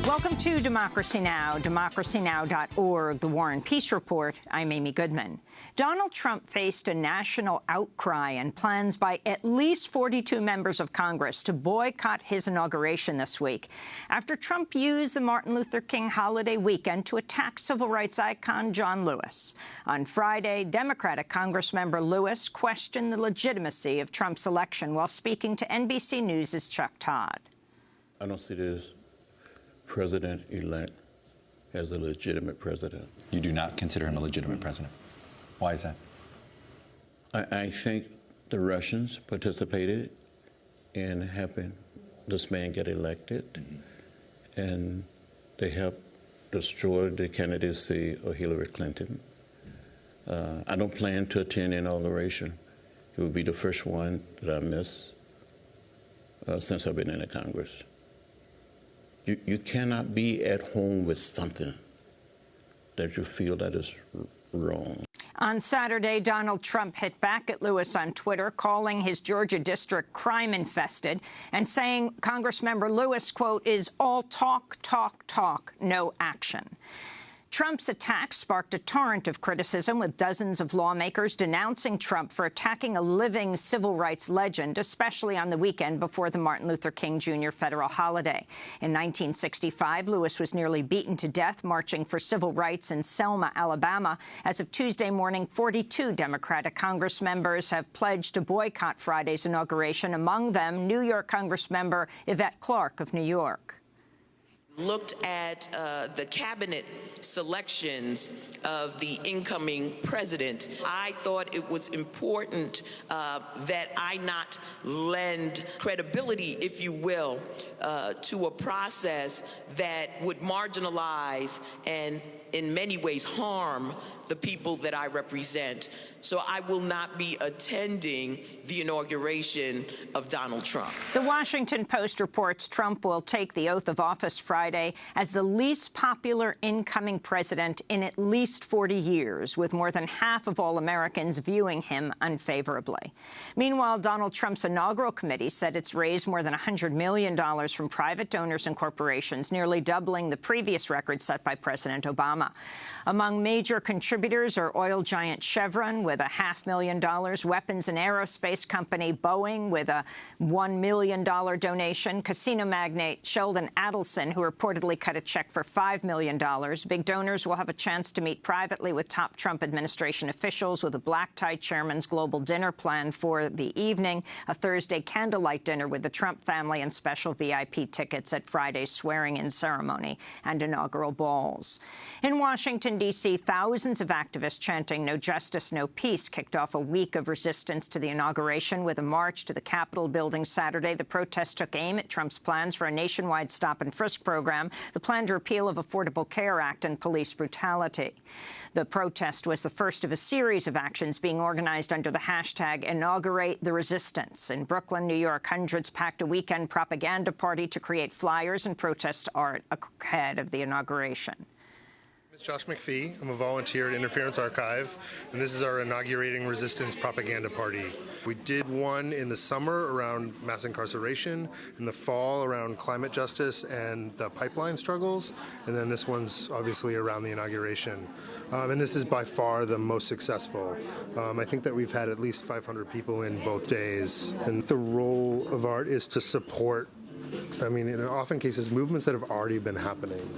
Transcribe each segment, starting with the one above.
Welcome to Democracy Now!, democracynow.org, The War and Peace Report. I'm Amy Goodman. Donald Trump faced a national outcry and plans by at least 42 members of Congress to boycott his inauguration this week after Trump used the Martin Luther King holiday weekend to attack civil rights icon John Lewis. On Friday, Democratic Congressmember Lewis questioned the legitimacy of Trump's election while speaking to NBC News' Chuck Todd. I don't see this president-elect as a legitimate president. You do not consider him a legitimate president. Why is that? I think the Russians participated in helping this man get elected, and they helped destroy the candidacy of Hillary Clinton. I don't plan to attend the inauguration. It will be the first one that I miss since I've been in the Congress. You cannot be at home with something that you feel that is wrong. On Saturday, Donald Trump hit back at Lewis on Twitter, calling his Georgia district crime-infested and saying Congressmember Lewis, quote, is all talk, talk, talk, no action. Trump's attack sparked a torrent of criticism, with dozens of lawmakers denouncing Trump for attacking a living civil rights legend, especially on the weekend before the Martin Luther King Jr. federal holiday. In 1965, Lewis was nearly beaten to death marching for civil rights in Selma, Alabama. As of Tuesday morning, 42 Democratic Congress members have pledged to boycott Friday's inauguration, among them New York Congressmember Yvette Clarke of New York. Looked at the cabinet selections of the incoming president, I thought it was important that I not lend credibility, if you will, to a process that would marginalize and in many ways harm the people that I represent. So I will not be attending the inauguration of Donald Trump. The Washington Post reports Trump will take the oath of office Friday as the least popular incoming president in at least 40 years, with more than half of all Americans viewing him unfavorably. Meanwhile, Donald Trump's inaugural committee said it's raised more than $100 million from private donors and corporations, nearly doubling the previous record set by President Obama. Among major contributors are oil giant Chevron with $500,000, weapons and aerospace company Boeing with a $1 million donation, casino magnate Sheldon Adelson, who reportedly cut a check for $5 million. Big donors will have a chance to meet privately with top Trump administration officials, with a black-tie chairman's global dinner planned for the evening, a Thursday candlelight dinner with the Trump family, and special VIP tickets at Friday's swearing-in ceremony and inaugural balls. In Washington, D.C., thousands of activists chanting "No Justice, No Peace" kicked off a week of resistance to the inauguration with a march to the Capitol building Saturday. The protest took aim at Trump's plans for a nationwide stop-and-frisk program, the planned repeal of Affordable Care Act, and police brutality. The protest was the first of a series of actions being organized under the hashtag Inaugurate the Resistance. In Brooklyn, New York, hundreds packed a weekend propaganda party to create flyers and protest art ahead of the inauguration. It's Josh McPhee. I'm a volunteer at Interference Archive, and this is our inaugurating resistance propaganda party. We did one in the summer around mass incarceration, in the fall around climate justice and the pipeline struggles, and then this one's obviously around the inauguration. And this is by far the most successful. I think that we've had at least 500 people in both days, and the role of art is to support, I mean, in often cases, movements that have already been happening,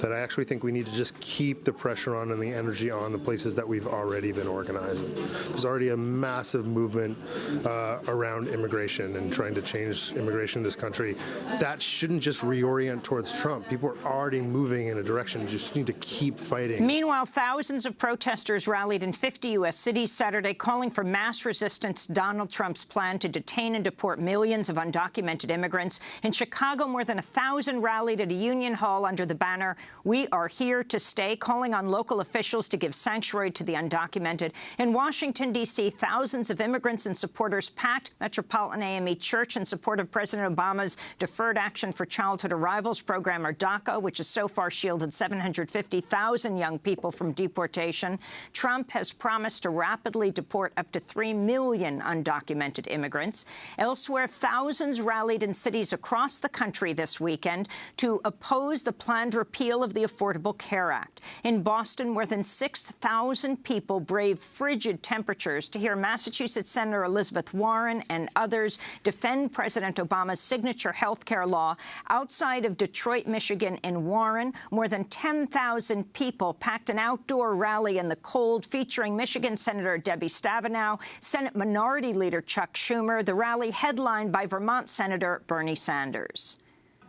that I actually think we need to just keep the pressure on and the energy on the places that we've already been organizing. There's already a massive movement around immigration and trying to change immigration in this country. That shouldn't just reorient towards Trump. People are already moving in a direction. You just need to keep fighting. Meanwhile, thousands of protesters rallied in 50 U.S. cities Saturday, calling for mass resistance to Donald Trump's plan to detain and deport millions of undocumented immigrants. In Chicago, more than 1,000 rallied at a Union Hall under the banner, "We are here to stay," calling on local officials to give sanctuary to the undocumented. In Washington, D.C., thousands of immigrants and supporters packed Metropolitan AME Church in support of President Obama's Deferred Action for Childhood Arrivals program, or DACA, which has so far shielded 750,000 young people from deportation. Trump has promised to rapidly deport up to 3 million undocumented immigrants. Elsewhere, thousands rallied in cities across across the country this weekend to oppose the planned repeal of the Affordable Care Act. In Boston, more than 6,000 people braved frigid temperatures to hear Massachusetts Senator Elizabeth Warren and others defend President Obama's signature health care law. Outside of Detroit, Michigan, in Warren, more than 10,000 people packed an outdoor rally in the cold featuring Michigan Senator Debbie Stabenow, Senate Minority Leader Chuck Schumer, the rally headlined by Vermont Senator Bernie Sanders.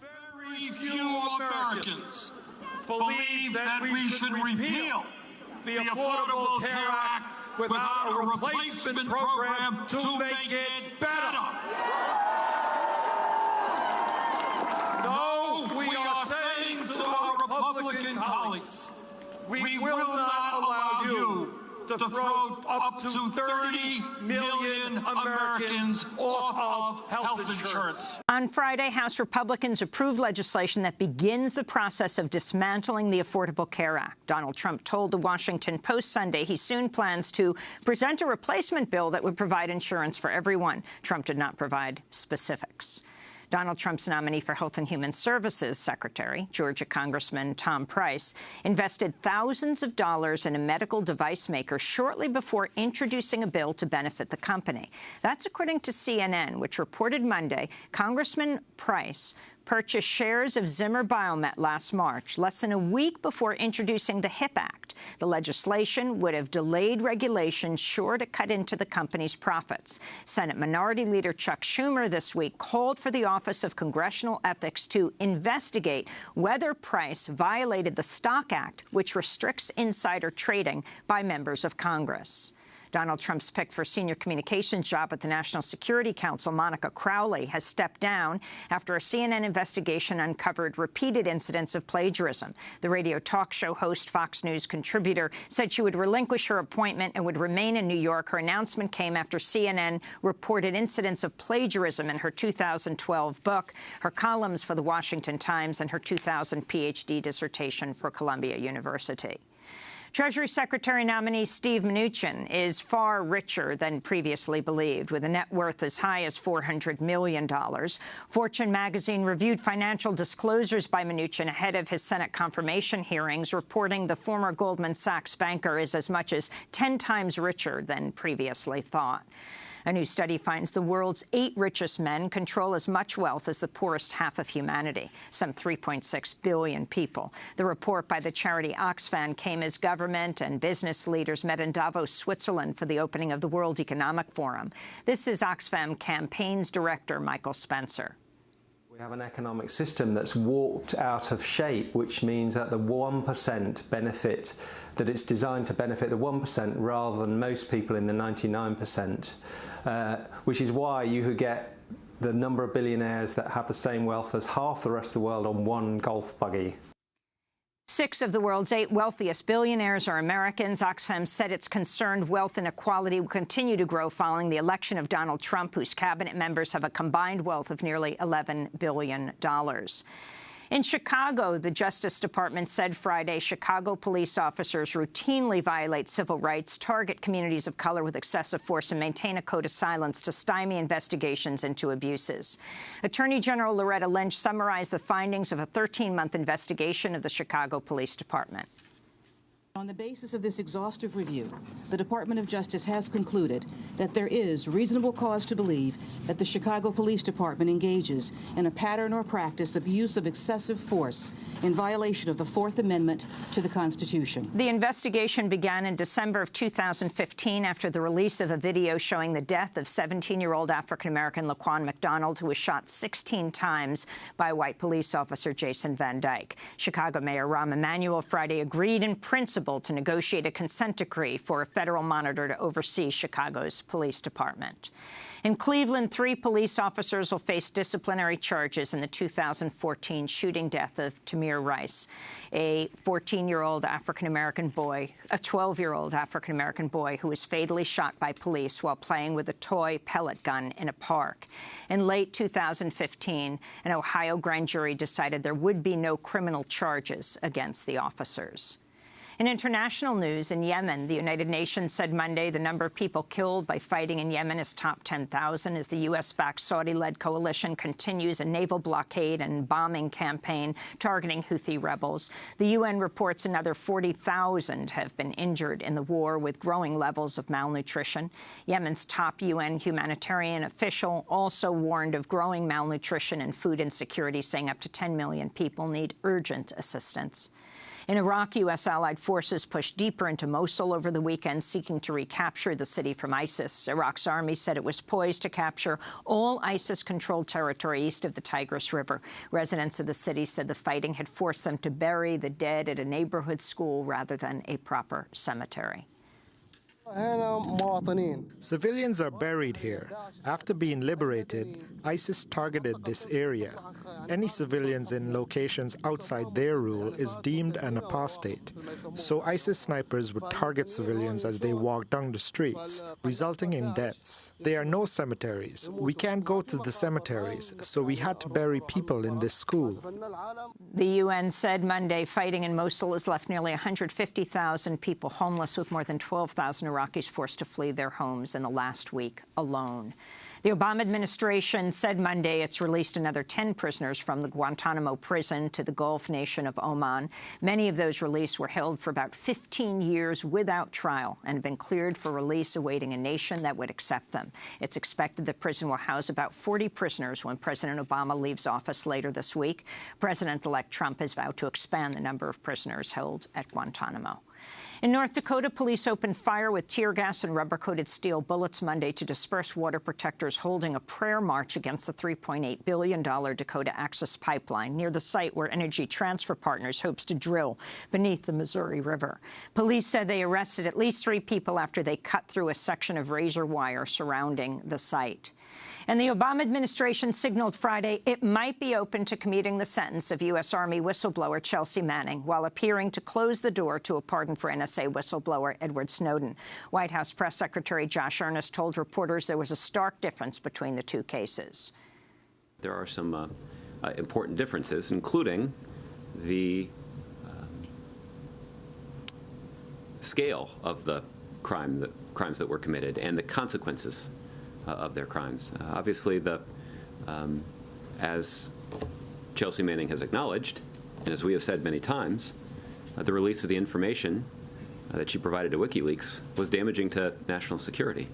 Very few Americans believe that we should repeal the Affordable Care Act without a replacement program to make it better. No, we are saying to our Republican colleagues, we will not allow you to throw up to 30 million Americans off of health insurance. On Friday, House Republicans approved legislation that begins the process of dismantling the Affordable Care Act. Donald Trump told the Washington Post Sunday he soon plans to present a replacement bill that would provide insurance for everyone. Trump did not provide specifics. Donald Trump's nominee for Health and Human Services Secretary, Georgia Congressman Tom Price, invested thousands of dollars in a medical device maker shortly before introducing a bill to benefit the company. That's according to CNN, which reported Monday Congressman Price purchased shares of Zimmer Biomet last March, less than a week before introducing the HIP Act. The legislation would have delayed regulations sure to cut into the company's profits. Senate Minority Leader Chuck Schumer this week called for the Office of Congressional Ethics to investigate whether Price violated the Stock Act, which restricts insider trading by members of Congress. Donald Trump's pick for senior communications job at the National Security Council, Monica Crowley, has stepped down after a CNN investigation uncovered repeated incidents of plagiarism. The radio talk show host, Fox News contributor, said she would relinquish her appointment and would remain in New York. Her announcement came after CNN reported incidents of plagiarism in her 2012 book, her columns for The Washington Times, and her 2000 PhD dissertation for Columbia University. Treasury Secretary nominee Steve Mnuchin is far richer than previously believed, with a net worth as high as $400 million. Fortune magazine reviewed financial disclosures by Mnuchin ahead of his Senate confirmation hearings, reporting the former Goldman Sachs banker is as much as 10 times richer than previously thought. A new study finds the world's 8 richest men control as much wealth as the poorest half of humanity, some 3.6 billion people. The report by the charity Oxfam came as government and business leaders met in Davos, Switzerland for the opening of the World Economic Forum. This is Oxfam campaigns director Michael Spencer. We have an economic system that's warped out of shape, which means that the 1% benefit, that it's designed to benefit the 1% rather than most people in the 99%, which is why you could get the number of billionaires that have the same wealth as half the rest of the world on one golf buggy. 6 of the world's 8 wealthiest billionaires are Americans. Oxfam said it's concerned wealth inequality will continue to grow following the election of Donald Trump, whose cabinet members have a combined wealth of nearly $11 billion. In Chicago, the Justice Department said Friday Chicago police officers routinely violate civil rights, target communities of color with excessive force, and maintain a code of silence to stymie investigations into abuses. Attorney General Loretta Lynch summarized the findings of a 13-month investigation of the Chicago Police Department. On the basis of this exhaustive review, the Department of Justice has concluded that there is reasonable cause to believe that the Chicago Police Department engages in a pattern or practice of use of excessive force in violation of the Fourth Amendment to the Constitution. The investigation began in December of 2015 after the release of a video showing the death of 17-year-old African-American Laquan McDonald, who was shot 16 times by white police officer Jason Van Dyke. Chicago Mayor Rahm Emanuel Friday agreed in principle to negotiate a consent decree for a federal monitor to oversee Chicago's police department. In Cleveland, 3 police officers will face disciplinary charges in the 2014 shooting death of Tamir Rice, a 14-year-old African-American boy, a 12-year-old African-American boy who was fatally shot by police while playing with a toy pellet gun in a park. In late 2015, an Ohio grand jury decided there would be no criminal charges against the officers. In international news, in Yemen, the United Nations said Monday the number of people killed by fighting in Yemen is topped 10,000 as the U.S.-backed Saudi-led coalition continues a naval blockade and bombing campaign targeting Houthi rebels. The UN reports another 40,000 have been injured in the war with growing levels of malnutrition. Yemen's top UN humanitarian official also warned of growing malnutrition and food insecurity, saying up to 10 million people need urgent assistance. In Iraq, U.S. allied forces pushed deeper into Mosul over the weekend, seeking to recapture the city from ISIS. Iraq's army said it was poised to capture all ISIS-controlled territory east of the Tigris River. Residents of the city said the fighting had forced them to bury the dead at a neighborhood school rather than a proper cemetery. Civilians are buried here. After being liberated, ISIS targeted this area. Any civilians in locations outside their rule is deemed an apostate. So ISIS snipers would target civilians as they walk down the streets, resulting in deaths. There are no cemeteries. We can't go to the cemeteries, so we had to bury people in this school. The UN said Monday fighting in Mosul has left nearly 150,000 people homeless, with more than 12,000 Iraqis forced to flee their homes in the last week alone. The Obama administration said Monday it's released another 10 prisoners from the Guantanamo prison to the Gulf nation of Oman. Many of those released were held for about 15 years without trial and have been cleared for release, awaiting a nation that would accept them. It's expected the prison will house about 40 prisoners when President Obama leaves office later this week. President-elect Trump has vowed to expand the number of prisoners held at Guantanamo. In North Dakota, police opened fire with tear gas and rubber-coated steel bullets Monday to disperse water protectors holding a prayer march against the $3.8 billion Dakota Access Pipeline near the site where Energy Transfer Partners hopes to drill beneath the Missouri River. Police said they arrested at least 3 people after they cut through a section of razor wire surrounding the site. And the Obama administration signaled Friday it might be open to commuting the sentence of U.S. Army whistleblower Chelsea Manning, while appearing to close the door to a pardon for NSA whistleblower Edward Snowden. White House Press Secretary Josh Earnest told reporters there was a stark difference between the 2 cases. There are some important differences, including the scale of the crimes that were committed and the consequences of their crimes. Obviously, as Chelsea Manning has acknowledged, and as we have said many times, the release of the information that she provided to WikiLeaks was damaging to national security.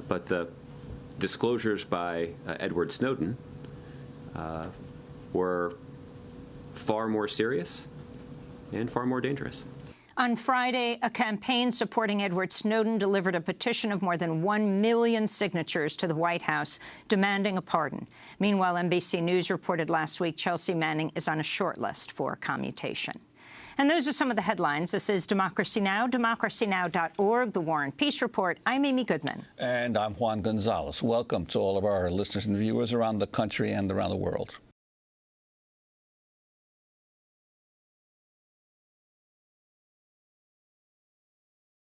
But the disclosures by Edward Snowden were far more serious and far more dangerous. On Friday, a campaign supporting Edward Snowden delivered a petition of more than 1 million signatures to the White House demanding a pardon. Meanwhile, NBC News reported last week Chelsea Manning is on a short list for commutation. And those are some of the headlines. This is Democracy Now!, democracynow.org, The War and Peace Report. I'm Amy Goodman. And I'm Juan Gonzalez. Welcome to all of our listeners and viewers around the country and around the world.